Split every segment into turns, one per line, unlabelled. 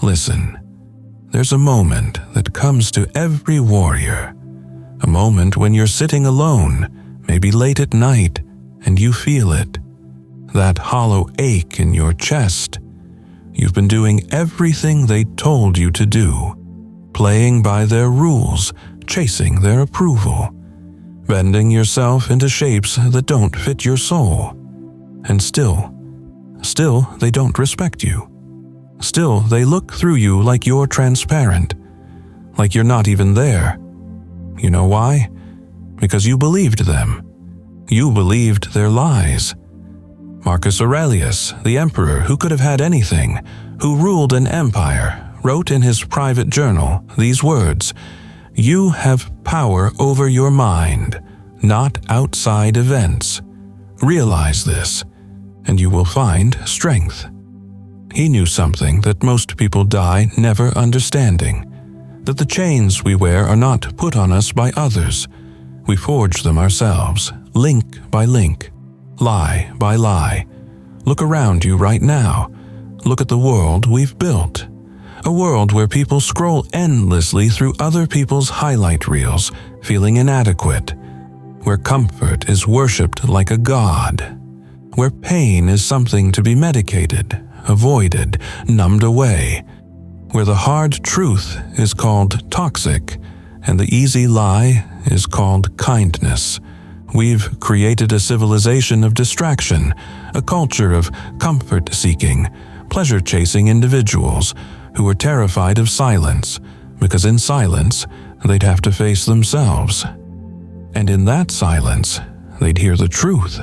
Listen, there's a moment that comes to every warrior. A moment when you're sitting alone, maybe late at night, and you feel it. That hollow ache in your chest. You've been doing everything they told you to do, playing by their rules, chasing their approval, bending yourself into shapes that don't fit your soul. And still they don't respect you. Still, they look through you like you're transparent, like you're not even there. You know why? Because you believed them. You believed their lies. Marcus Aurelius, the emperor who could have had anything, who ruled an empire, wrote in his private journal these words: "You have power over your mind, not outside events. Realize this, and you will find strength." He knew something that most people die never understanding, that the chains we wear are not put on us by others. We forge them ourselves, link by link, lie by lie. Look around you right now. Look at the world we've built. A world where people scroll endlessly through other people's highlight reels, feeling inadequate. Where comfort is worshipped like a god. Where pain is something to be medicated, avoided, numbed away. Where the hard truth is called toxic, and the easy lie is called kindness. We've created a civilization of distraction, a culture of comfort-seeking, pleasure-chasing individuals who are terrified of silence, because in silence, they'd have to face themselves. And in that silence, they'd hear the truth.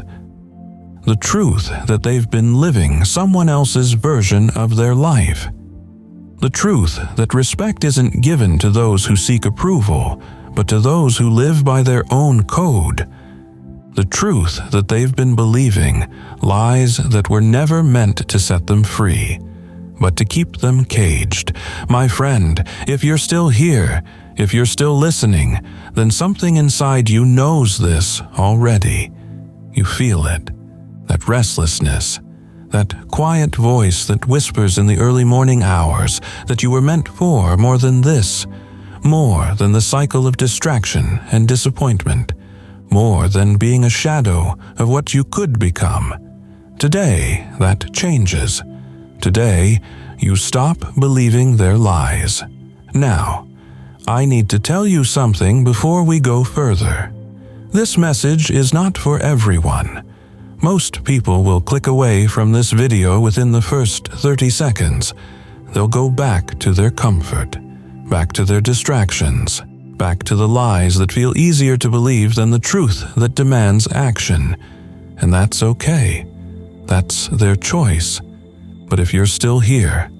The truth that they've been living someone else's version of their life. The truth that respect isn't given to those who seek approval, but to those who live by their own code. The truth that they've been believing, lies that were never meant to set them free, but to keep them caged. My friend, if you're still here, if you're still listening, then something inside you knows this already. You feel it, that restlessness, that quiet voice that whispers in the early morning hours that you were meant for more than this, more than the cycle of distraction and disappointment, more than being a shadow of what you could become. Today, that changes. Today, you stop believing their lies. Now, I need to tell you something before we go further. This message is not for everyone. Most people will click away from this video within the first 30 seconds. They'll go back to their comfort, back to their distractions, back to the lies that feel easier to believe than the truth that demands action. And that's okay. That's their choice. But if you're still here,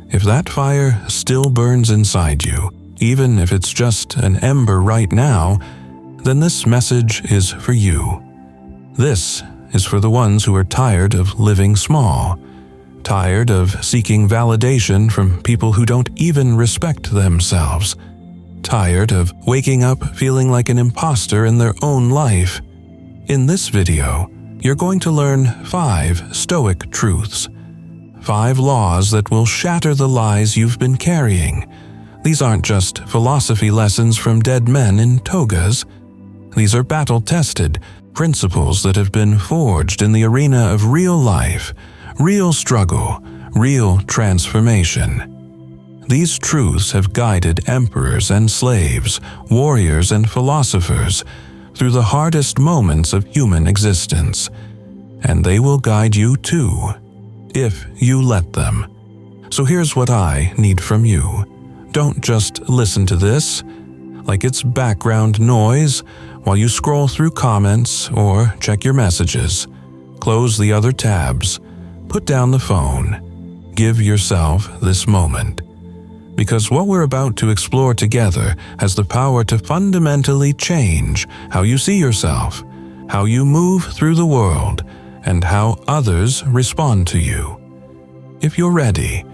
if that fire still burns inside you, even if it's just an ember right now, then this message is for you. This is for the ones who are tired of living small, tired of seeking validation from people who don't even respect themselves, tired of waking up feeling like an imposter in their own life. In this video, you're going to learn 5 Stoic truths, 5 laws that will shatter the lies you've been carrying. These aren't just philosophy lessons from dead men in togas. These are battle-tested principles that have been forged in the arena of real life, real struggle, real transformation. These truths have guided emperors and slaves, warriors and philosophers through the hardest moments of human existence, and they will guide you too, if you let them. So here's what I need from you. Don't just listen to this like it's background noise while you scroll through comments or check your messages. Close the other tabs. Put down the phone. Give yourself this moment. Because what we're about to explore together has the power to fundamentally change how you see yourself, how you move through the world, and how others respond to you. If you're ready,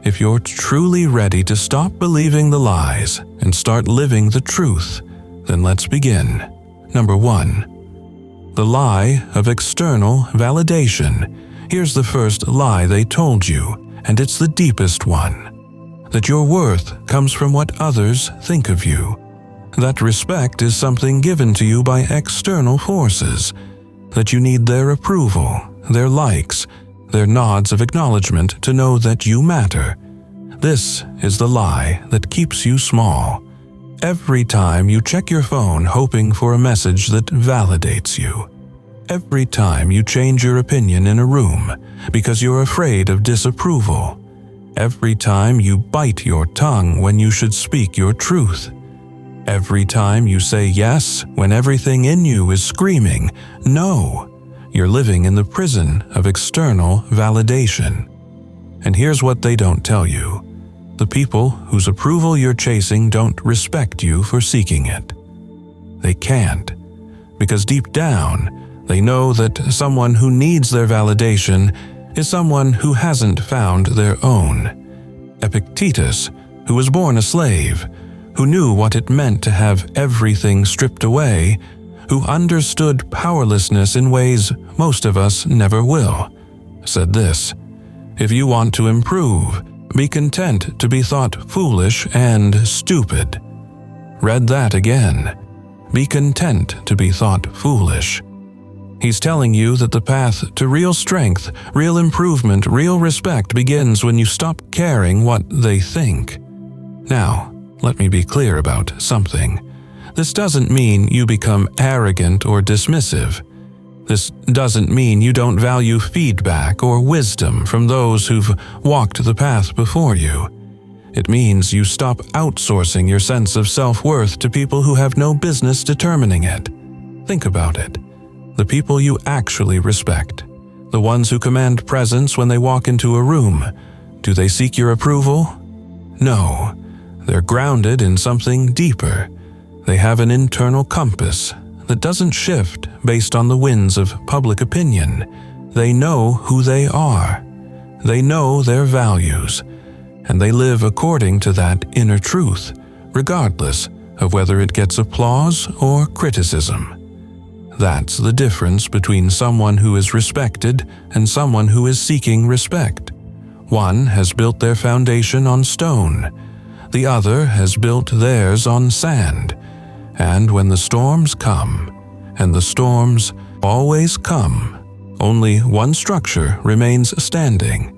if you're truly ready to stop believing the lies and start living the truth, then let's begin. Number 1. The lie of external validation. Here's the first lie they told you, and it's the deepest one. that your worth comes from what others think of you, that respect is something given to you by external forces, that you need their approval, their likes, their nods of acknowledgement to know that you matter. This is the lie that keeps you small. Every time you check your phone hoping for a message that validates you. Every time you change your opinion in a room because you're afraid of disapproval. Every time you bite your tongue when you should speak your truth. Every time you say yes when everything in you is screaming no. You're living in the prison of external validation. And here's what they don't tell you. The people whose approval you're chasing don't respect you for seeking it. They can't, because deep down, they know that someone who needs their validation is someone who hasn't found their own. Epictetus, who was born a slave, who knew what it meant to have everything stripped away, who understood powerlessness in ways most of us never will, said this: "If you want to improve, be content to be thought foolish and stupid." Read that again. Be content to be thought foolish. He's telling you that the path to real strength, real improvement, real respect begins when you stop caring what they think. Now, let me be clear about something. This doesn't mean you become arrogant or dismissive. This doesn't mean you don't value feedback or wisdom from those who've walked the path before you. It means you stop outsourcing your sense of self-worth to people who have no business determining it. Think about it. The people you actually respect, the ones who command presence when they walk into a room, do they seek your approval? No. They're grounded in something deeper. They have an internal compass that doesn't shift based on the winds of public opinion. They know who they are. They know their values. And they live according to that inner truth, regardless of whether it gets applause or criticism. That's the difference between someone who is respected and someone who is seeking respect. One has built their foundation on stone. The other has built theirs on sand. And when the storms come, and the storms always come, only one structure remains standing.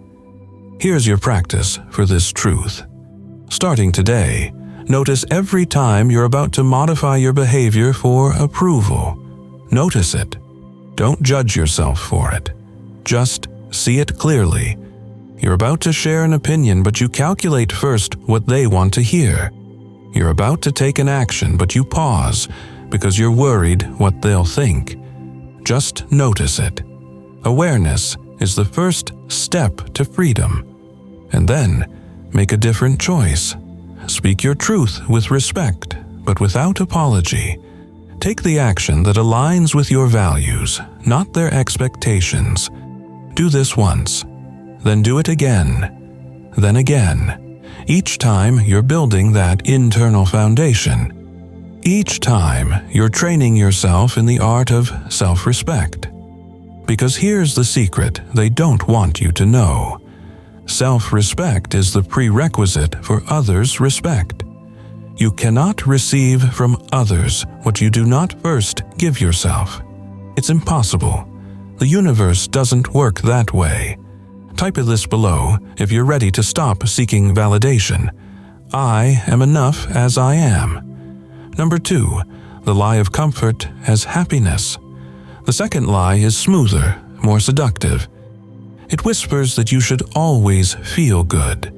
Here's your practice for this truth. Starting today, notice every time you're about to modify your behavior for approval. Notice it. Don't judge yourself for it. Just see it clearly. You're about to share an opinion, but you calculate first what they want to hear. You're about to take an action, but you pause because you're worried what they'll think. Just notice it. Awareness is the first step to freedom. And then, make a different choice. Speak your truth with respect, but without apology. Take the action that aligns with your values, not their expectations. Do this once, then do it again, then again. Each time you're building that internal foundation. Each time you're training yourself in the art of self-respect. Because here's the secret they don't want you to know. Self-respect is the prerequisite for others' respect. You cannot receive from others what you do not first give yourself. It's impossible. The universe doesn't work that way. Type this below if you're ready to stop seeking validation. I am enough as I am. Number 2, the lie of comfort as happiness. The second lie is smoother, more seductive. It whispers that you should always feel good,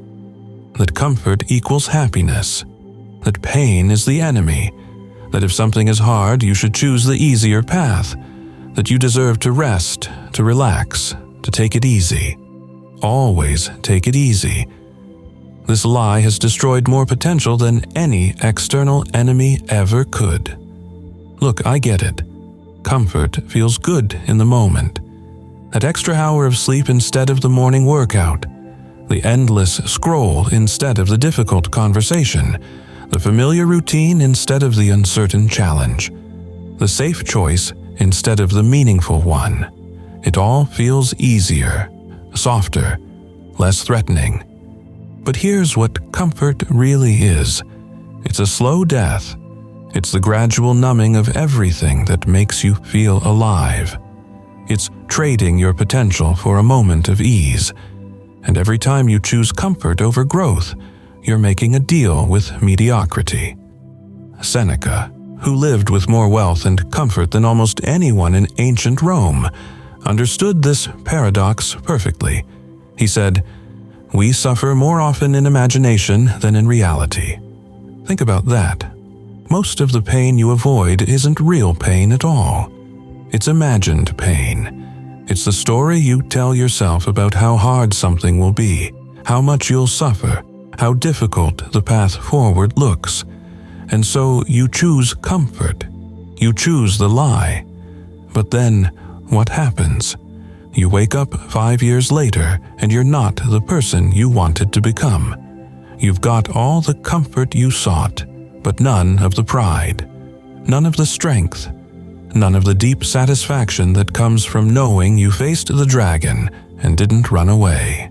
that comfort equals happiness, that pain is the enemy, that if something is hard, you should choose the easier path, that you deserve to rest, to relax, to take it easy. Always take it easy. This lie has destroyed more potential than any external enemy ever could. Look, I get it. Comfort feels good in the moment. That extra hour of sleep instead of the morning workout. The endless scroll instead of the difficult conversation. The familiar routine instead of the uncertain challenge. The safe choice instead of the meaningful one. It all feels easier, softer, less threatening. But here's what comfort really is. It's a slow death. It's the gradual numbing of everything that makes you feel alive. It's trading your potential for a moment of ease. And every time you choose comfort over growth, you're making a deal with mediocrity. Seneca, who lived with more wealth and comfort than almost anyone in ancient Rome, understood this paradox perfectly. He said, "We suffer more often in imagination than in reality." Think about that. Most of the pain you avoid isn't real pain at all. It's imagined pain. It's the story you tell yourself about how hard something will be, how much you'll suffer, how difficult the path forward looks. And so you choose comfort. You choose the lie. But then, what happens? You wake up 5 years later and you're not the person you wanted to become. You've got all the comfort you sought, but none of the pride, none of the strength, none of the deep satisfaction that comes from knowing you faced the dragon and didn't run away.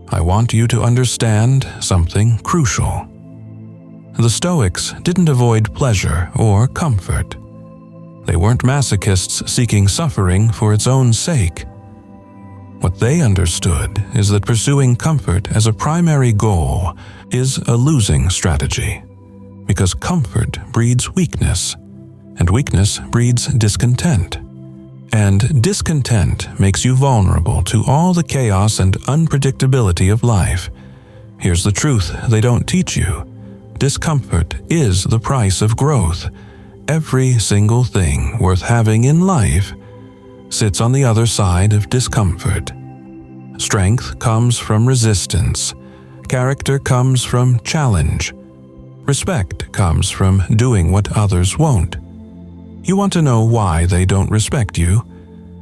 I want you to understand something crucial. The Stoics didn't avoid pleasure or comfort. They weren't masochists seeking suffering for its own sake. What they understood is that pursuing comfort as a primary goal is a losing strategy, because comfort breeds weakness, and weakness breeds discontent. And discontent makes you vulnerable to all the chaos and unpredictability of life. Here's the truth they don't teach you. Discomfort is the price of growth. Every single thing worth having in life sits on the other side of discomfort. Strength comes from resistance. Character comes from challenge. Respect comes from doing what others won't. You want to know why they don't respect you?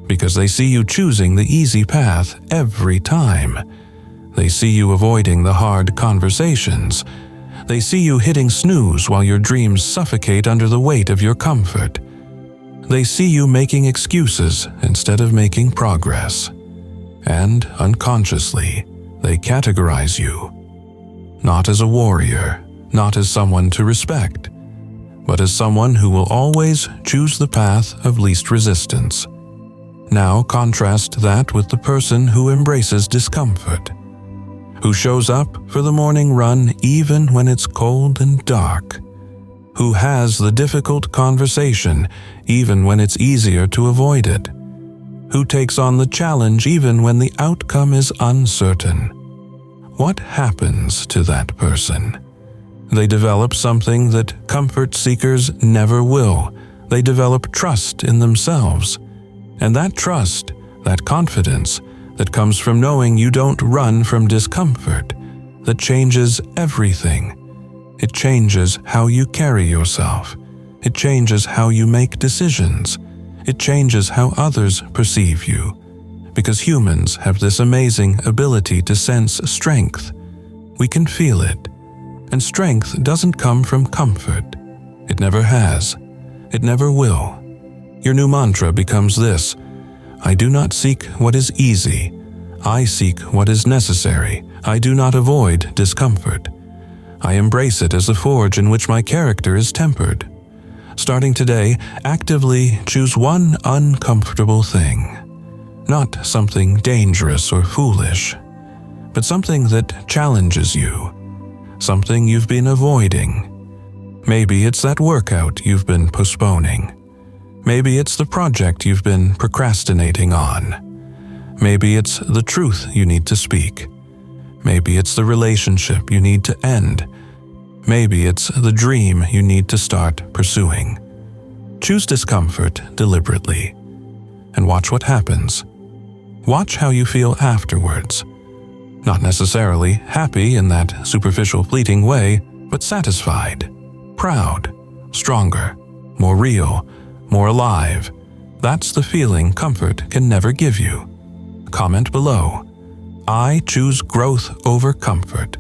Because they see you choosing the easy path every time. They see you avoiding the hard conversations. They see you hitting snooze while your dreams suffocate under the weight of your comfort. They see you making excuses instead of making progress. And unconsciously, they categorize you. Not as a warrior, not as someone to respect, but as someone who will always choose the path of least resistance. Now contrast that with the person who embraces discomfort, who shows up for the morning run even when it's cold and dark, who has the difficult conversation even when it's easier to avoid it, who takes on the challenge even when the outcome is uncertain. What happens to that person? They develop something that comfort seekers never will. They develop trust in themselves. And that trust, that confidence, that comes from knowing you don't run from discomfort, that changes everything. It changes how you carry yourself. It changes how you make decisions. It changes how others perceive you. Because humans have this amazing ability to sense strength. We can feel it. And strength doesn't come from comfort. It never has. It never will. Your new mantra becomes this: I do not seek what is easy. I seek what is necessary. I do not avoid discomfort. I embrace it as the forge in which my character is tempered. Starting today, actively choose one uncomfortable thing. Not something dangerous or foolish, but something that challenges you. Something you've been avoiding. Maybe it's that workout you've been postponing. Maybe it's the project you've been procrastinating on. Maybe it's the truth you need to speak. Maybe it's the relationship you need to end. Maybe it's the dream you need to start pursuing. Choose discomfort deliberately, and watch what happens. Watch how you feel afterwards. Not necessarily happy in that superficial fleeting way, but satisfied, proud, stronger, more real, more alive. That's the feeling comfort can never give you. Comment below. I choose growth over comfort.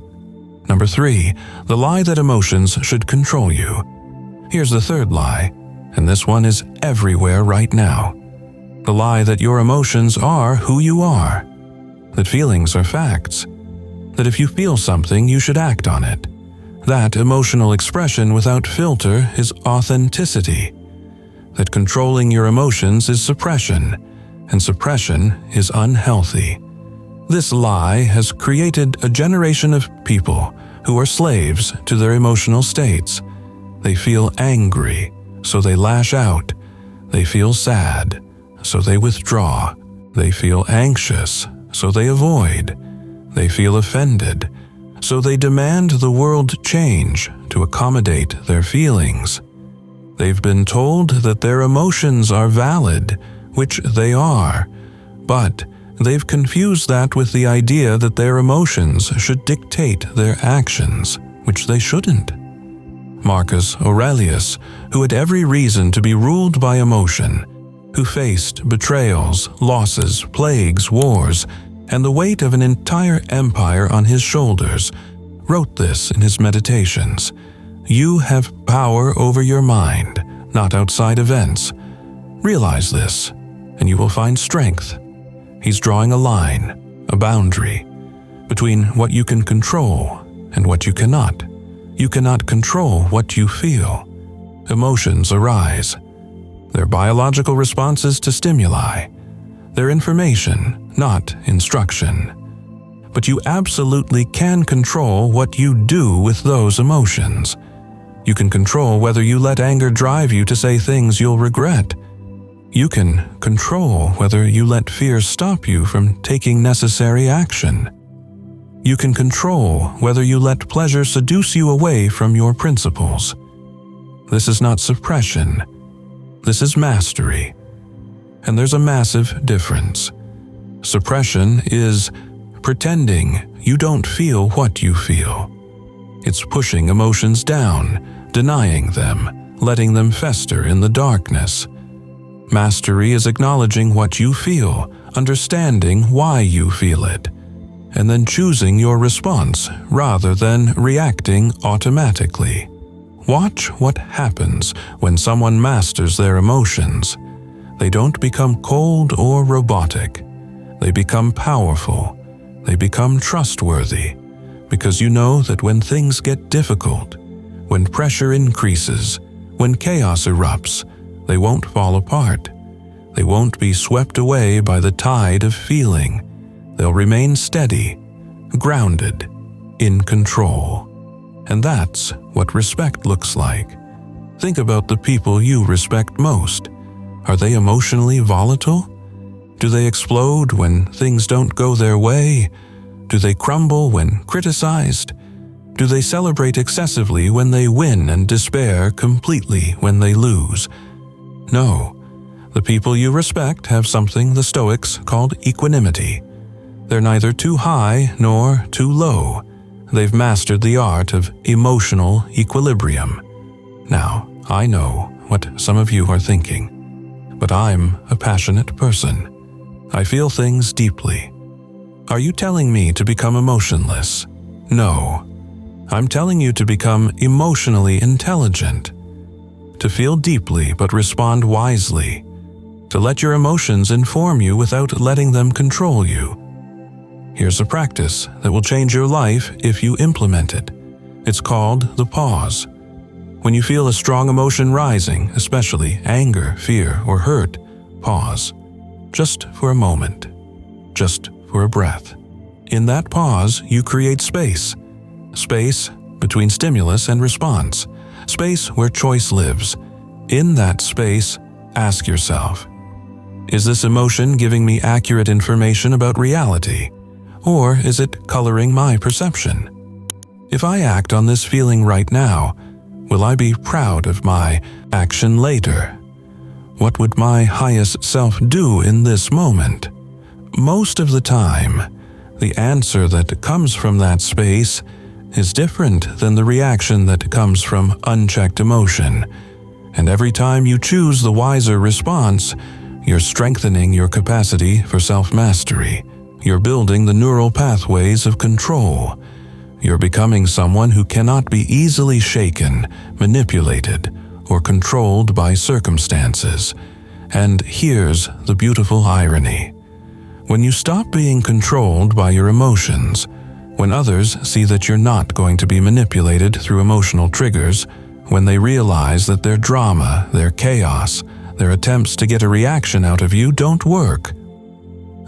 Number 3, the lie that emotions should control you. Here's the third lie, and this one is everywhere right now. The lie that your emotions are who you are, that feelings are facts. that if you feel something, you should act on it. That emotional expression without filter is authenticity. That controlling your emotions is suppression, and suppression is unhealthy. This lie has created a generation of people who are slaves to their emotional states. They feel angry, so they lash out. They feel sad, so they withdraw. They feel anxious, so they avoid. They feel offended, so they demand the world change to accommodate their feelings. They've been told that their emotions are valid, which they are, but they've confused that with the idea that their emotions should dictate their actions, which they shouldn't. Marcus Aurelius, who had every reason to be ruled by emotion, who faced betrayals, losses, plagues, wars, and the weight of an entire empire on his shoulders, wrote this in his meditations. You have power over your mind, not outside events. Realize this, and you will find strength. He's drawing a line, a boundary, between what you can control and what you cannot. You cannot control what you feel. Emotions arise. They're biological responses to stimuli. They're information, not instruction. But you absolutely can control what you do with those emotions. You can control whether you let anger drive you to say things you'll regret. You can control whether you let fear stop you from taking necessary action. You can control whether you let pleasure seduce you away from your principles. This is not suppression. This is mastery. And there's a massive difference. Suppression is pretending you don't feel what you feel. It's pushing emotions down, denying them, letting them fester in the darkness. Mastery is acknowledging what you feel, understanding why you feel it, and then choosing your response rather than reacting automatically. Watch what happens when someone masters their emotions. They don't become cold or robotic. They become powerful. They become trustworthy, because you know that when things get difficult, when pressure increases, when chaos erupts, they won't fall apart. They won't be swept away by the tide of feeling. They'll remain steady, grounded, in control. And that's what respect looks like. Think about the people you respect most. Are they emotionally volatile? Do they explode when things don't go their way? Do they crumble when criticized? Do they celebrate excessively when they win and despair completely when they lose? No. The people you respect have something the Stoics called equanimity. They're neither too high nor too low. They've mastered the art of emotional equilibrium. Now, I know what some of you are thinking, but I'm a passionate person. I feel things deeply. Are you telling me to become emotionless? No. I'm telling you to become emotionally intelligent, to feel deeply but respond wisely, to let your emotions inform you without letting them control you. Here's a practice that will change your life if you implement it. It's called the pause. When you feel a strong emotion rising, especially anger, fear, or hurt, pause. Just for a moment. Just for a breath. In that pause, you create space. Space between stimulus and response. Space where choice lives. In that space, ask yourself, is this emotion giving me accurate information about reality? Or is it coloring my perception? If I act on this feeling right now, will I be proud of my action later? What would my highest self do in this moment? Most of the time, the answer that comes from that space is different than the reaction that comes from unchecked emotion. And every time you choose the wiser response, you're strengthening your capacity for self-mastery. You're building the neural pathways of control. You're becoming someone who cannot be easily shaken, manipulated, or controlled by circumstances. And here's the beautiful irony. When you stop being controlled by your emotions, When others see that you're not going to be manipulated through emotional triggers, when they realize that their drama, their chaos, their attempts to get a reaction out of you don't work,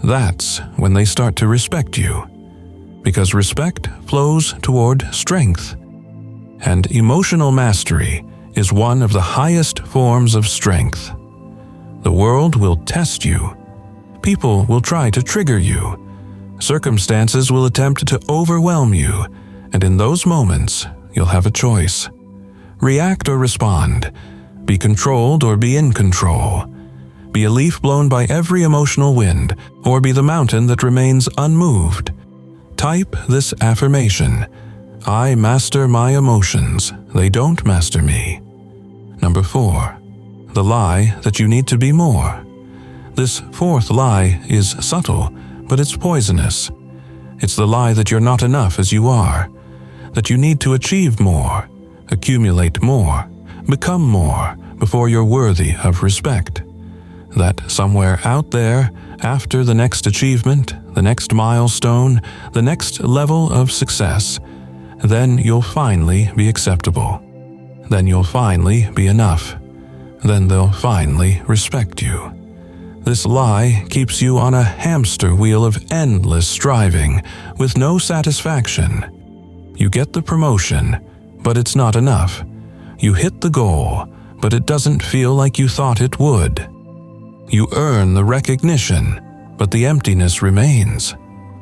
that's when they start to respect you. Because respect flows toward strength. And emotional mastery is one of the highest forms of strength. The world will test you. People will try to trigger you. Circumstances will attempt to overwhelm you, and in those moments, you'll have a choice. React or respond. Be controlled or be in control. Be a leaf blown by every emotional wind, or be the mountain that remains unmoved. Type this affirmation: I master my emotions, they don't master me. Number 4. The lie that you need to be more. This fourth lie is subtle, but it's poisonous. It's the lie that you're not enough as you are, that you need to achieve more, accumulate more, become more before you're worthy of respect. That somewhere out there, after the next achievement, the next milestone, the next level of success, then you'll finally be acceptable. Then you'll finally be enough. Then they'll finally respect you. This lie keeps you on a hamster wheel of endless striving with no satisfaction. You get the promotion, but it's not enough. You hit the goal, but it doesn't feel like you thought it would. You earn the recognition, but the emptiness remains.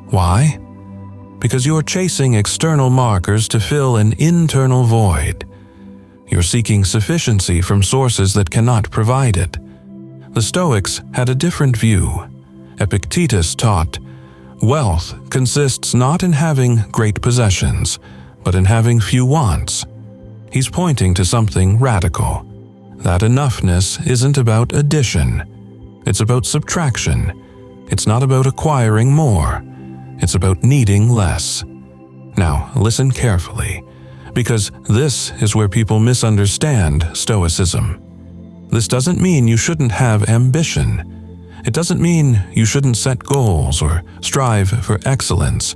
Why? Because you're chasing external markers to fill an internal void. You're seeking sufficiency from sources that cannot provide it. The Stoics had a different view. Epictetus taught, wealth consists not in having great possessions, but in having few wants. He's pointing to something radical. That enoughness isn't about addition. It's about subtraction. It's not about acquiring more. It's about needing less. Now, listen carefully, because this is where people misunderstand Stoicism. This doesn't mean you shouldn't have ambition. It doesn't mean you shouldn't set goals or strive for excellence.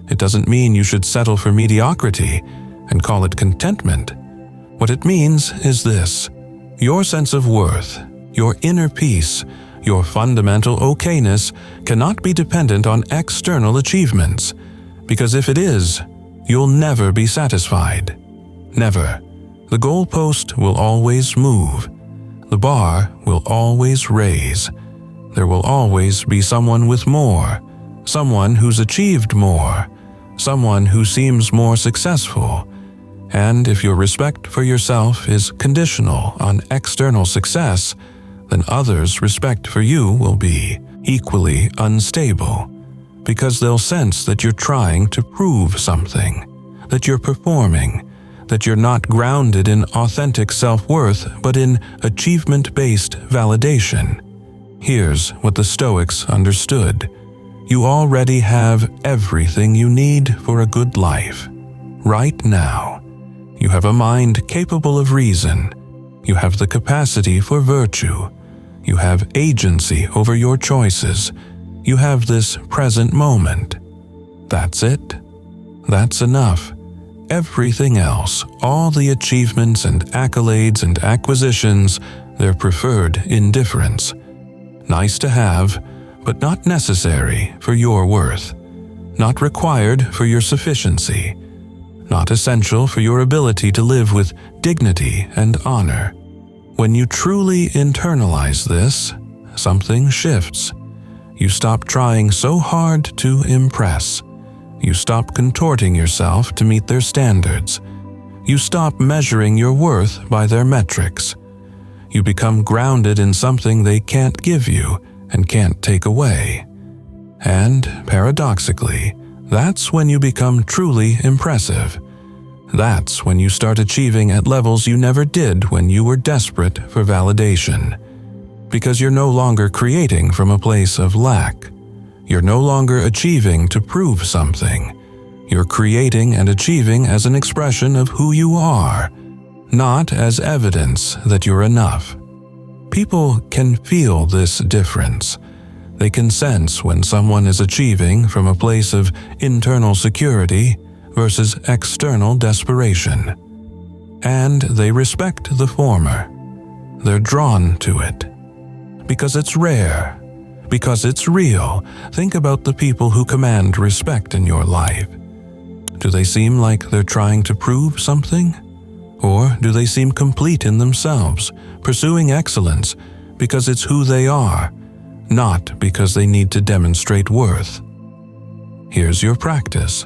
It doesn't mean you should settle for mediocrity and call it contentment. What it means is this: your sense of worth, your inner peace, your fundamental okayness cannot be dependent on external achievements, because if it is, you'll never be satisfied. Never. The goalpost will always move. The bar will always raise. There will always be someone with more, someone who's achieved more, someone who seems more successful. And if your respect for yourself is conditional on external success, then others' respect for you will be equally unstable, because they'll sense that you're trying to prove something, that you're performing, that you're not grounded in authentic self-worth but in achievement-based validation. Here's what the Stoics understood. You already have everything you need for a good life. Right now. You have a mind capable of reason. You have the capacity for virtue. You have agency over your choices. You have this present moment. That's it. That's enough. Everything else, all the achievements and accolades and acquisitions, they're preferred indifference. Nice to have, but not necessary for your worth. Not required for your sufficiency. Not essential for your ability to live with dignity and honor. When you truly internalize this, something shifts. You stop trying so hard to impress. You stop contorting yourself to meet their standards. You stop measuring your worth by their metrics. You become grounded in something they can't give you and can't take away. And, paradoxically, that's when you become truly impressive. That's when you start achieving at levels you never did when you were desperate for validation. Because you're no longer creating from a place of lack. You're no longer achieving to prove something. You're creating and achieving as an expression of who you are, not as evidence that you're enough. People can feel this difference. They can sense when someone is achieving from a place of internal security versus external desperation. And they respect the former. They're drawn to it. Because it's rare. Because it's real. Think about the people who command respect in your life. Do they seem like they're trying to prove something? Or do they seem complete in themselves, pursuing excellence because it's who they are, not because they need to demonstrate worth? Here's your practice.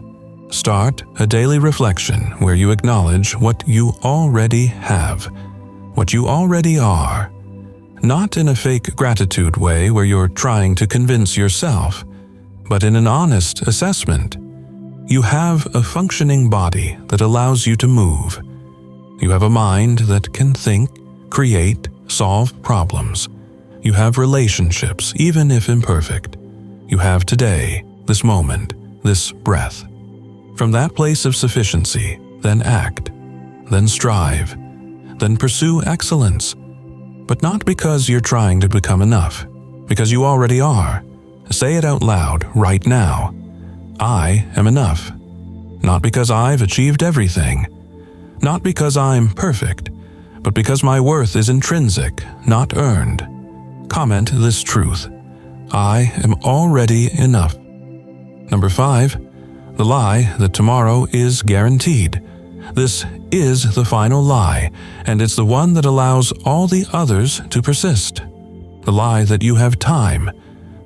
Start a daily reflection where you acknowledge what you already have, what you already are. Not in a fake gratitude way where you're trying to convince yourself, but in an honest assessment. You have a functioning body that allows you to move. You have a mind that can think, create, solve problems. You have relationships, even if imperfect. You have today, this moment, this breath. From that place of sufficiency, then act, then strive, then pursue excellence. But not because you're trying to become enough, because you already are. Say it out loud right now. I am enough. Not because I've achieved everything. Not because I'm perfect, but because my worth is intrinsic, not earned. Comment this truth. I am already enough. Number 5, the lie that tomorrow is guaranteed. This is the final lie, and it's the one that allows all the others to persist. The lie that you have time,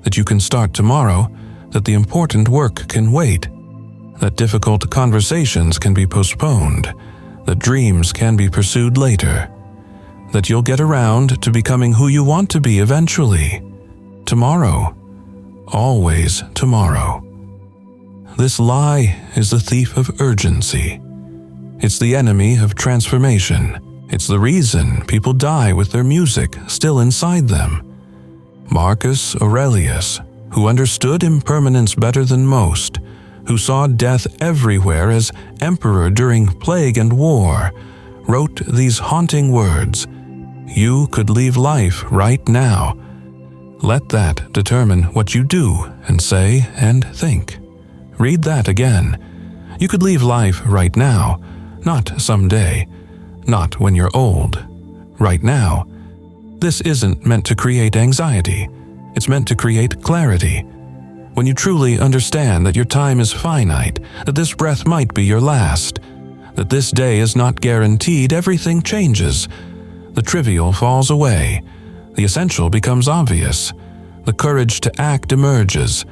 that you can start tomorrow, that the important work can wait, that difficult conversations can be postponed, that dreams can be pursued later, that you'll get around to becoming who you want to be eventually. Tomorrow. Always tomorrow. This lie is the thief of urgency. It's the enemy of transformation. It's the reason people die with their music still inside them. Marcus Aurelius, who understood impermanence better than most, who saw death everywhere as emperor during plague and war, wrote these haunting words, "You could leave life right now." Let that determine what you do and say and think. Read that again. You could leave life right now, not someday, not when you're old. Right now. This isn't meant to create anxiety. It's meant to create clarity. When you truly understand that your time is finite, that this breath might be your last, that this day is not guaranteed, everything changes. The trivial falls away. The essential becomes obvious. The courage to act emerges.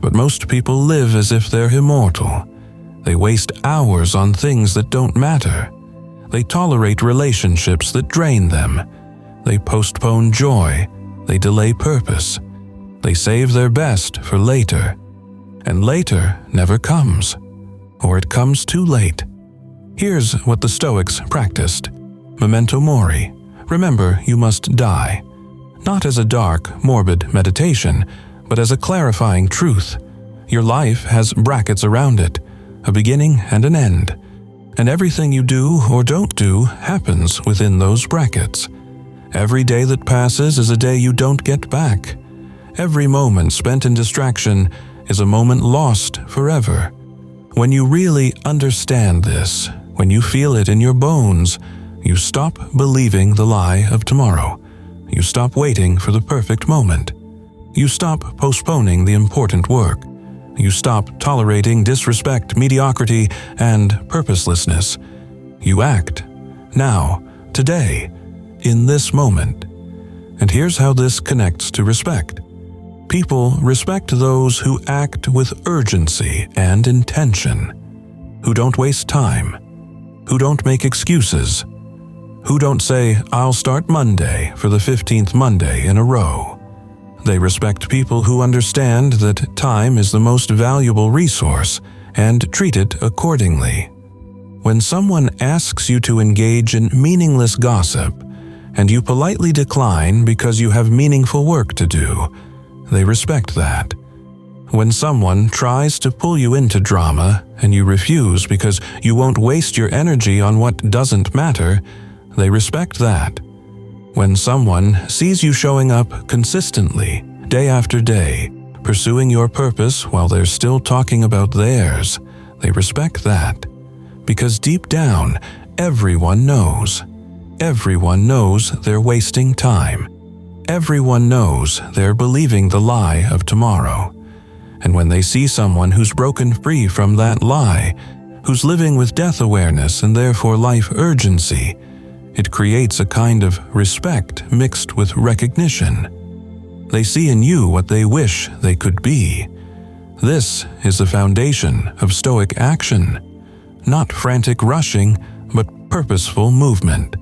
But most people live as if they're immortal. They waste hours on things that don't matter. They tolerate relationships that drain them. They postpone joy. They delay purpose. They save their best for later. And later never comes. Or it comes too late. Here's what the Stoics practiced. Memento mori. Remember, you must die. Not as a dark, morbid meditation, but as a clarifying truth. Your life has brackets around it, a beginning and an end. And everything you do or don't do happens within those brackets. Every day that passes is a day you don't get back. Every moment spent in distraction is a moment lost forever. When you really understand this, when you feel it in your bones, you stop believing the lie of tomorrow. You stop waiting for the perfect moment. You stop postponing the important work. You stop tolerating disrespect, mediocrity, and purposelessness. You act. Now, today, in this moment. And here's how this connects to respect. People respect those who act with urgency and intention, who don't waste time, who don't make excuses, who don't say, "I'll start Monday" for the 15th Monday in a row. They respect people who understand that time is the most valuable resource and treat it accordingly. When someone asks you to engage in meaningless gossip, and you politely decline because you have meaningful work to do, they respect that. When someone tries to pull you into drama and you refuse because you won't waste your energy on what doesn't matter, they respect that. When someone sees you showing up consistently, day after day, pursuing your purpose while they're still talking about theirs, they respect that. Because deep down, everyone knows. Everyone knows they're wasting time. Everyone knows they're believing the lie of tomorrow. And when they see someone who's broken free from that lie, who's living with death awareness and therefore life urgency, it creates a kind of respect mixed with recognition. They see in you what they wish they could be. This is the foundation of Stoic action. Not frantic rushing, but purposeful movement.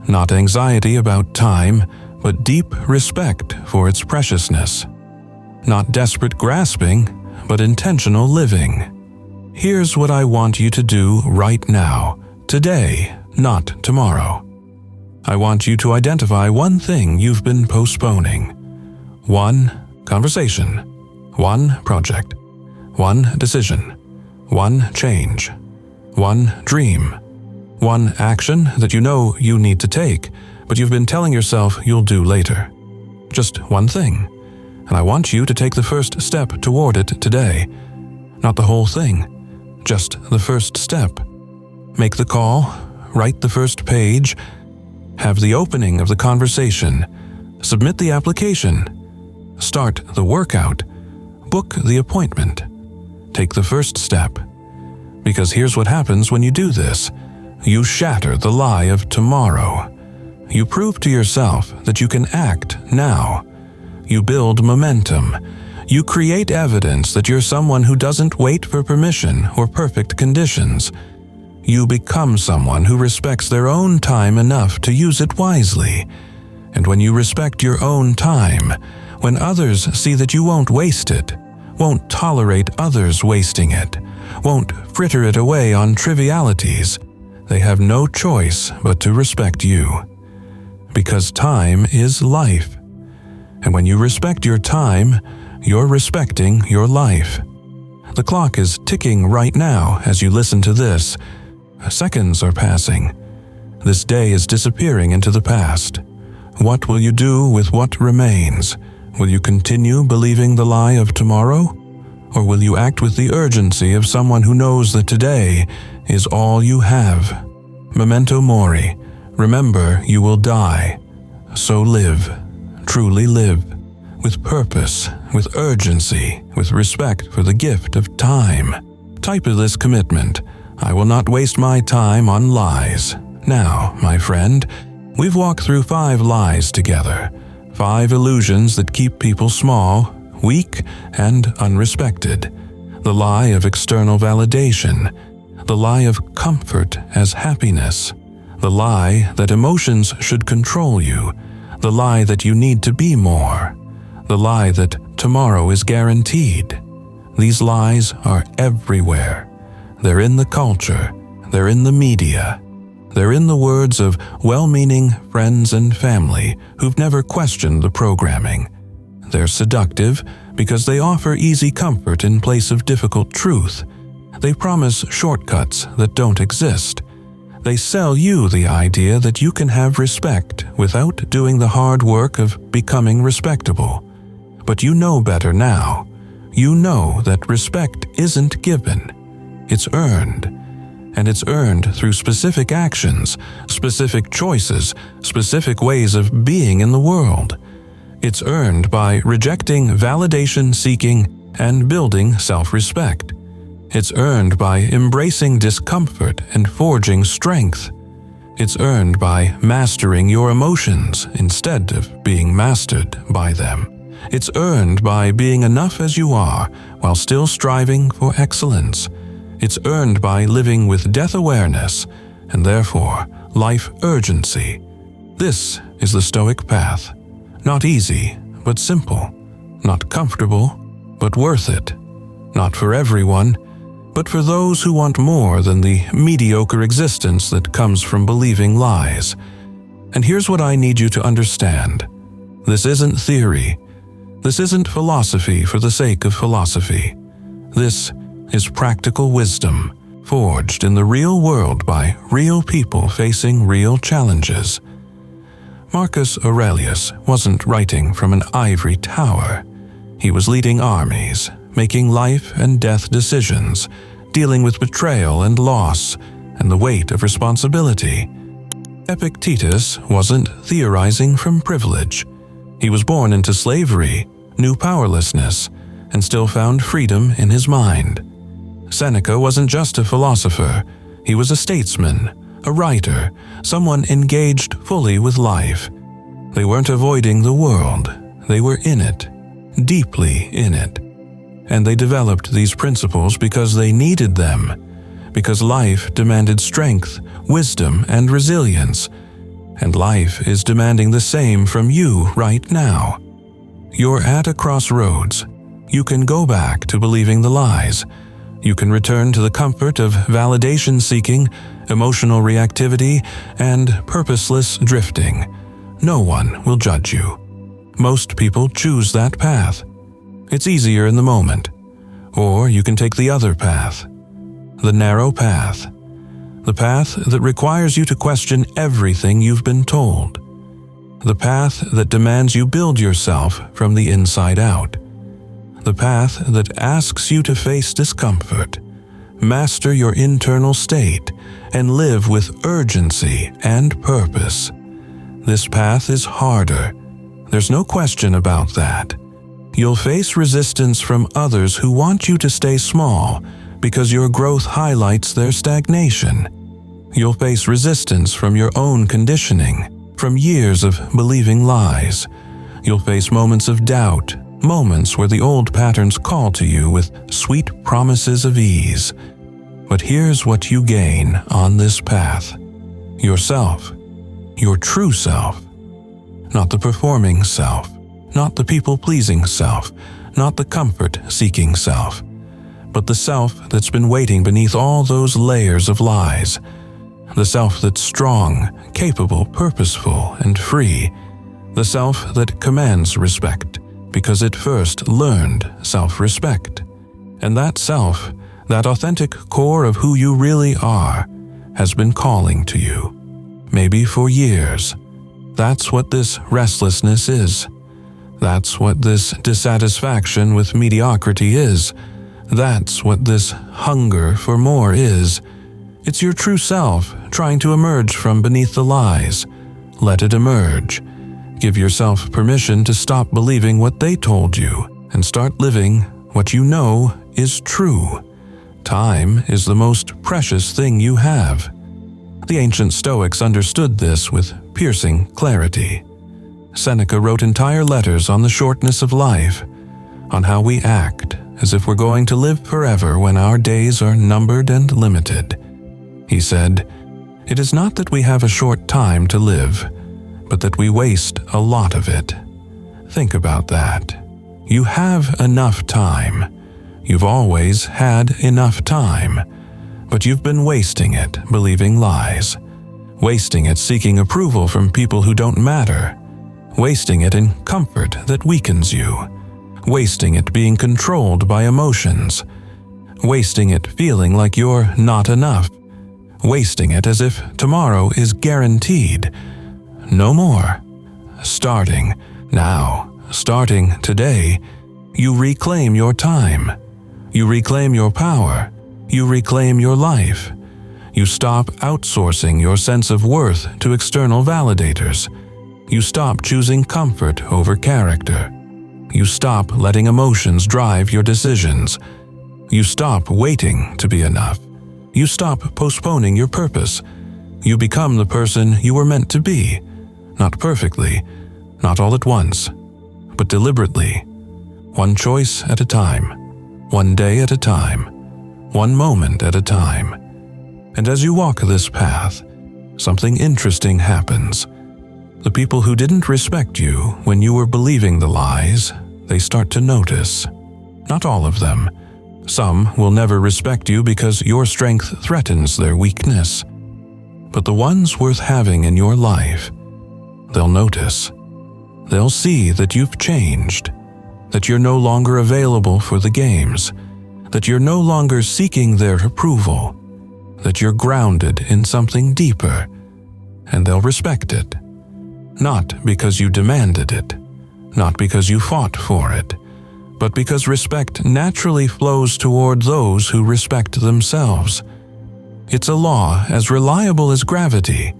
Not anxiety about time, but deep respect for its preciousness. Not desperate grasping, but intentional living. Here's what I want you to do right now, today, not tomorrow. I want you to identify one thing you've been postponing. One conversation, one project, one decision, one change, one dream, one action that you know you need to take, but you've been telling yourself you'll do later. Just one thing. And I want you to take the first step toward it today. Not the whole thing, just the first step. Make the call, write the first page, have the opening of the conversation, submit the application, start the workout, book the appointment. Take the first step. Because here's what happens when you do this. You shatter the lie of tomorrow. You prove to yourself that you can act now. You build momentum. You create evidence that you're someone who doesn't wait for permission or perfect conditions. You become someone who respects their own time enough to use it wisely. And when you respect your own time, when others see that you won't waste it, won't tolerate others wasting it, won't fritter it away on trivialities, they have no choice but to respect you. Because time is life. And when you respect your time, you're respecting your life. The clock is ticking right now as you listen to this. Seconds are passing. This day is disappearing into the past. What will you do with what remains? Will you continue believing the lie of tomorrow? Or will you act with the urgency of someone who knows that today is all you have? Memento mori. Remember, you will die. So live. Truly live. With purpose, with urgency, with respect for the gift of time. Type of this commitment. I will not waste my time on lies. Now, my friend, we've walked through 5 lies together. 5 illusions that keep people small, weak, and unrespected. The lie of external validation. The lie of comfort as happiness. The lie that emotions should control you. The lie that you need to be more. The lie that tomorrow is guaranteed. These lies are everywhere. They're in the culture. They're in the media. They're in the words of well-meaning friends and family who've never questioned the programming. They're seductive because they offer easy comfort in place of difficult truth. They promise shortcuts that don't exist. They sell you the idea that you can have respect without doing the hard work of becoming respectable. But you know better now. You know that respect isn't given. It's earned. And it's earned through specific actions, specific choices, specific ways of being in the world. It's earned by rejecting validation-seeking and building self-respect. It's earned by embracing discomfort and forging strength. It's earned by mastering your emotions instead of being mastered by them. It's earned by being enough as you are while still striving for excellence. It's earned by living with death awareness and therefore life urgency. This is the Stoic path. Not easy, but simple. Not comfortable, but worth it. Not for everyone, but for those who want more than the mediocre existence that comes from believing lies. And here's what I need you to understand. This isn't theory. This isn't philosophy for the sake of philosophy. This is practical wisdom, forged in the real world by real people facing real challenges. Marcus Aurelius wasn't writing from an ivory tower. He was leading armies, making life and death decisions, dealing with betrayal and loss, and the weight of responsibility. Epictetus wasn't theorizing from privilege. He was born into slavery, knew powerlessness, and still found freedom in his mind. Seneca wasn't just a philosopher. He was a statesman, a writer, someone engaged fully with life. They weren't avoiding the world. They were in it, deeply in it. And they developed these principles because they needed them, because life demanded strength, wisdom, and resilience. And life is demanding the same from you right now. You're at a crossroads. You can go back to believing the lies. You can return to the comfort of validation-seeking, emotional reactivity, and purposeless drifting. No one will judge you. Most people choose that path. It's easier in the moment. Or you can take the other path. The narrow path. The path that requires you to question everything you've been told. The path that demands you build yourself from the inside out. The path that asks you to face discomfort, master your internal state, and live with urgency and purpose. This path is harder. There's no question about that. You'll face resistance from others who want you to stay small because your growth highlights their stagnation. You'll face resistance from your own conditioning, from years of believing lies. You'll face moments of doubt, moments where the old patterns call to you with sweet promises of ease. But here's what you gain on this path. Yourself. Your true self. Not the performing self. Not the people-pleasing self. Not the comfort-seeking self. But the self that's been waiting beneath all those layers of lies. The self that's strong, capable, purposeful, and free. The self that commands respect, because it first learned self-respect. And that self, that authentic core of who you really are, has been calling to you. Maybe for years. That's what this restlessness is. That's what this dissatisfaction with mediocrity is. That's what this hunger for more is. It's your true self trying to emerge from beneath the lies. Let it emerge. Give yourself permission to stop believing what they told you and start living what you know is true. Time is the most precious thing you have. The ancient Stoics understood this with piercing clarity. Seneca wrote entire letters on the shortness of life, on how we act as if we're going to live forever when our days are numbered and limited. He said, "It is not that we have a short time to live, but that we waste a lot of it." Think about that. You have enough time. You've always had enough time. But you've been wasting it believing lies. Wasting it seeking approval from people who don't matter. Wasting it in comfort that weakens you. Wasting it being controlled by emotions. Wasting it feeling like you're not enough. Wasting it as if tomorrow is guaranteed. No more. Starting now, starting today, you reclaim your time. You reclaim your power. You reclaim your life. You stop outsourcing your sense of worth to external validators. You stop choosing comfort over character. You stop letting emotions drive your decisions. You stop waiting to be enough. You stop postponing your purpose. You become the person you were meant to be. Not perfectly, not all at once, but deliberately. One choice at a time. One day at a time. One moment at a time. And as you walk this path, something interesting happens. The people who didn't respect you when you were believing the lies, they start to notice. Not all of them. Some will never respect you because your strength threatens their weakness. But the ones worth having in your life, they'll notice. They'll see that you've changed, that you're no longer available for the games, that you're no longer seeking their approval, that you're grounded in something deeper, and they'll respect it. not because you demanded it, not because you fought for it, but because respect naturally flows toward those who respect themselves. It's a law as reliable as gravity.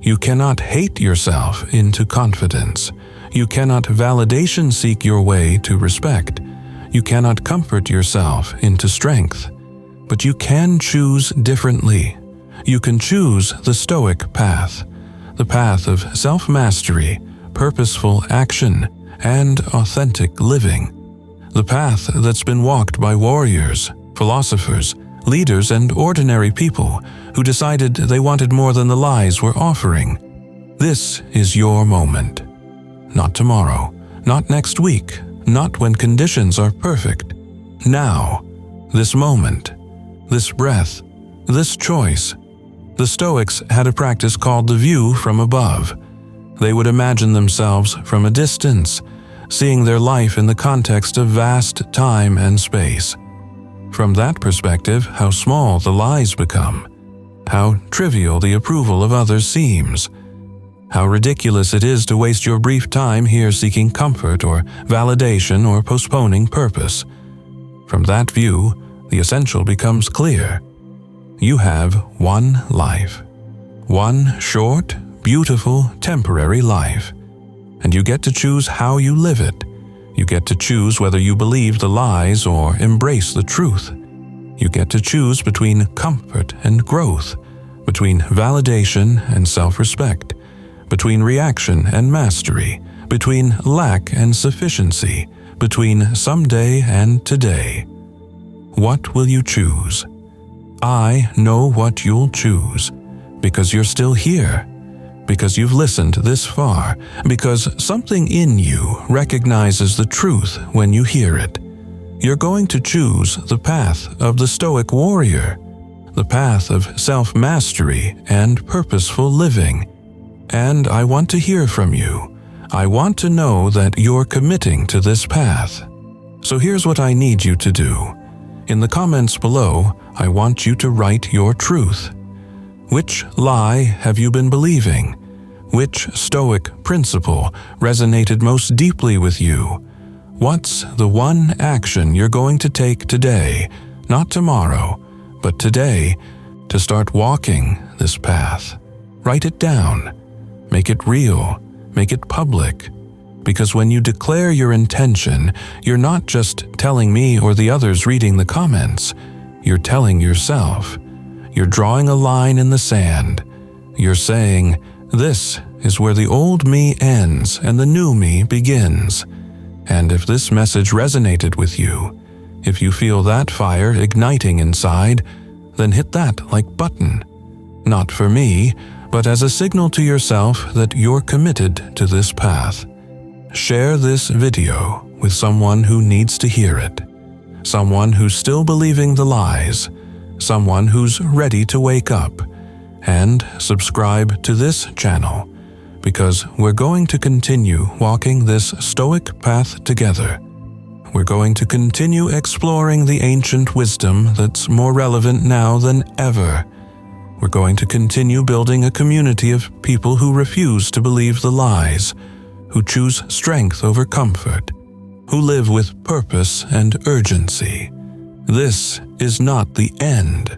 You cannot hate yourself into confidence. You cannot validation seek your way to respect. You cannot comfort yourself into strength. But you can choose differently. You can choose the Stoic path, the path of self-mastery, purposeful action, and authentic living. The path that's been walked by warriors, philosophers, leaders, and ordinary people who decided they wanted more than the lies were offering. This is your moment. Not tomorrow, not next week, not when conditions are perfect. Now, this moment, this breath, this choice. The Stoics had a practice called the view from above. They would imagine themselves from a distance, seeing their life in the context of vast time and space. From that perspective, how small the lies become, how trivial the approval of others seems, how ridiculous it is to waste your brief time here seeking comfort or validation or postponing purpose. From that view, the essential becomes clear. You have one life, one short, beautiful, temporary life, and you get to choose how you live it. You get to choose whether you believe the lies or embrace the truth. You get to choose between comfort and growth, between validation and self-respect, between reaction and mastery, between lack and sufficiency, between someday and today. What will you choose? I know what you'll choose, because you're still here, because you've listened this far, because something in you recognizes the truth when you hear it. You're going to choose the path of the Stoic warrior, the path of self-mastery and purposeful living. And I want to hear from you. I want to know that you're committing to this path. So here's what I need you to do. In the comments below, I want you to write your truth. Which lie have you been believing? Which Stoic principle resonated most deeply with you? What's the one action you're going to take today, not tomorrow, but today, to start walking this path? Write it down. Make it real. Make it public. Because when you declare your intention, you're not just telling me or the others reading the comments. You're telling yourself. You're drawing a line in the sand. You're saying, this is where the old me ends and the new me begins. And if this message resonated with you, if you feel that fire igniting inside, then hit that like button. Not for me, but as a signal to yourself that you're committed to this path. Share this video with someone who needs to hear it. Someone who's still believing the lies. Someone who's ready to wake up. And subscribe to this channel, because we're going to continue walking this Stoic path together. We're going to continue exploring the ancient wisdom that's more relevant now than ever. We're going to continue building a community of people who refuse to believe the lies, who choose strength over comfort, who live with purpose and urgency. This is not the end.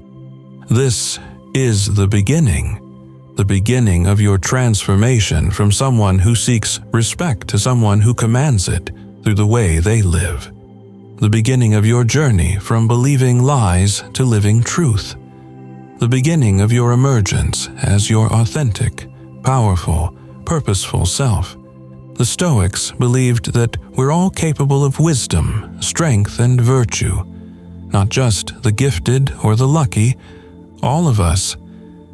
This is the beginning of your transformation from someone who seeks respect to someone who commands it through the way they live. The beginning of your journey from believing lies to living truth. The beginning of your emergence as your authentic, powerful, purposeful self. The Stoics believed that we're all capable of wisdom, strength, and virtue. Not just the gifted or the lucky, all of us.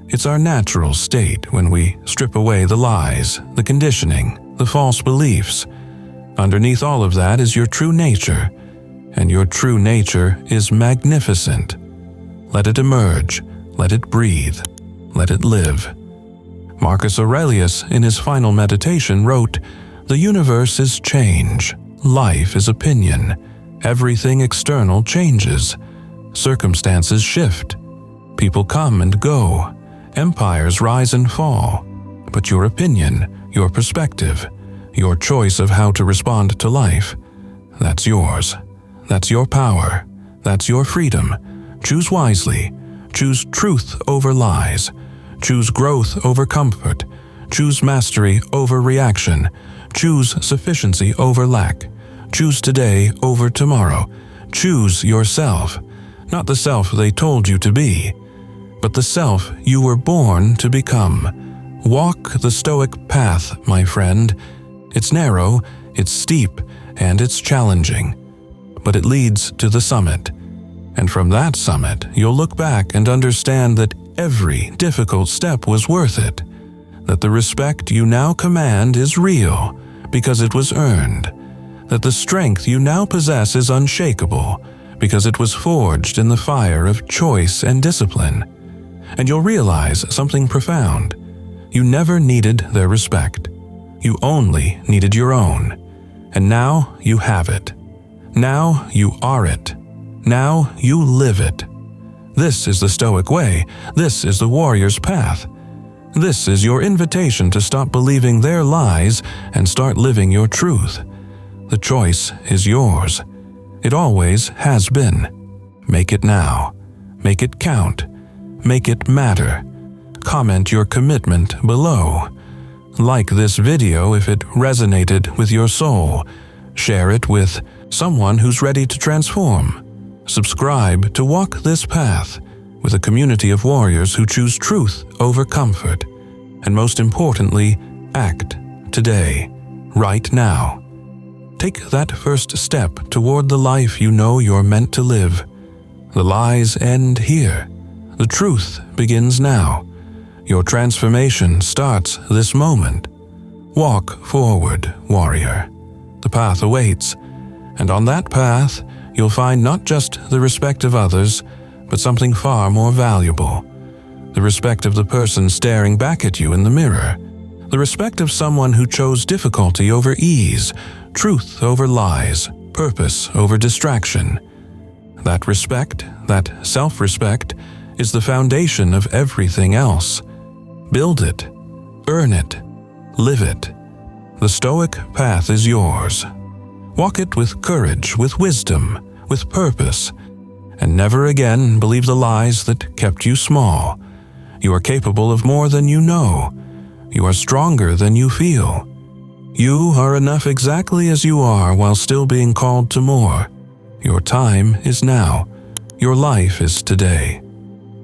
It's our natural state when we strip away the lies, the conditioning, the false beliefs. Underneath all of that is your true nature, and your true nature is magnificent. Let it emerge, let it breathe, let it live. Marcus Aurelius, in his final meditation, wrote, "The universe is change, life is opinion. Everything external changes. Circumstances shift. People come and go. Empires rise and fall. But your opinion, your perspective, your choice of how to respond to life. That's yours. That's your power. That's your freedom. Choose wisely. Choose truth over lies. Choose growth over comfort. Choose mastery over reaction. Choose sufficiency over lack. Choose today over tomorrow. Choose yourself, not the self they told you to be, but the self you were born to become. Walk the Stoic path, my friend. It's narrow, it's steep, and it's challenging, but it leads to the summit. And from that summit, you'll look back and understand that every difficult step was worth it, that the respect you now command is real because it was earned, that the strength you now possess is unshakable because it was forged in the fire of choice and discipline. And you'll realize something profound. You never needed their respect. You only needed your own. And now you have it. Now you are it. Now you live it. This is the Stoic way. This is the warrior's path. This is your invitation to stop believing their lies and start living your truth. The choice is yours. It always has been. Make it now. Make it count. Make it matter. Comment your commitment below. Like this video if it resonated with your soul. Share it with someone who's ready to transform. Subscribe to walk this path with a community of warriors who choose truth over comfort. And most importantly, act today, right now. Take that first step toward the life you know you're meant to live. The lies end here. The truth begins now. Your transformation starts this moment. Walk forward, warrior. The path awaits, and on that path, you'll find not just the respect of others, but something far more valuable. The respect of the person staring back at you in the mirror. The respect of someone who chose difficulty over ease, truth over lies, purpose over distraction. That respect, that self-respect, is the foundation of everything else. Build it, earn it, live it. The Stoic path is yours. Walk it with courage, with wisdom, with purpose, and never again believe the lies that kept you small. You are capable of more than you know. You are stronger than you feel. You are enough exactly as you are while still being called to more. Your time is now. Your life is today.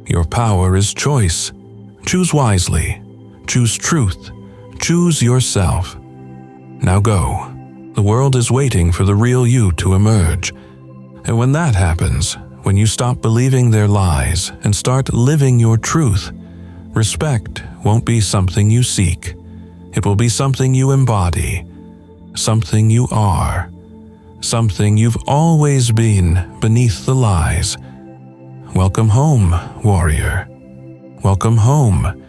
Your power is choice. Choose wisely. Choose truth. Choose yourself. Now go. The world is waiting for the real you to emerge. And when that happens, when you stop believing their lies and start living your truth, respect won't be something you seek. It will be something you embody, something you are, something you've always been beneath the lies. Welcome home, warrior. Welcome home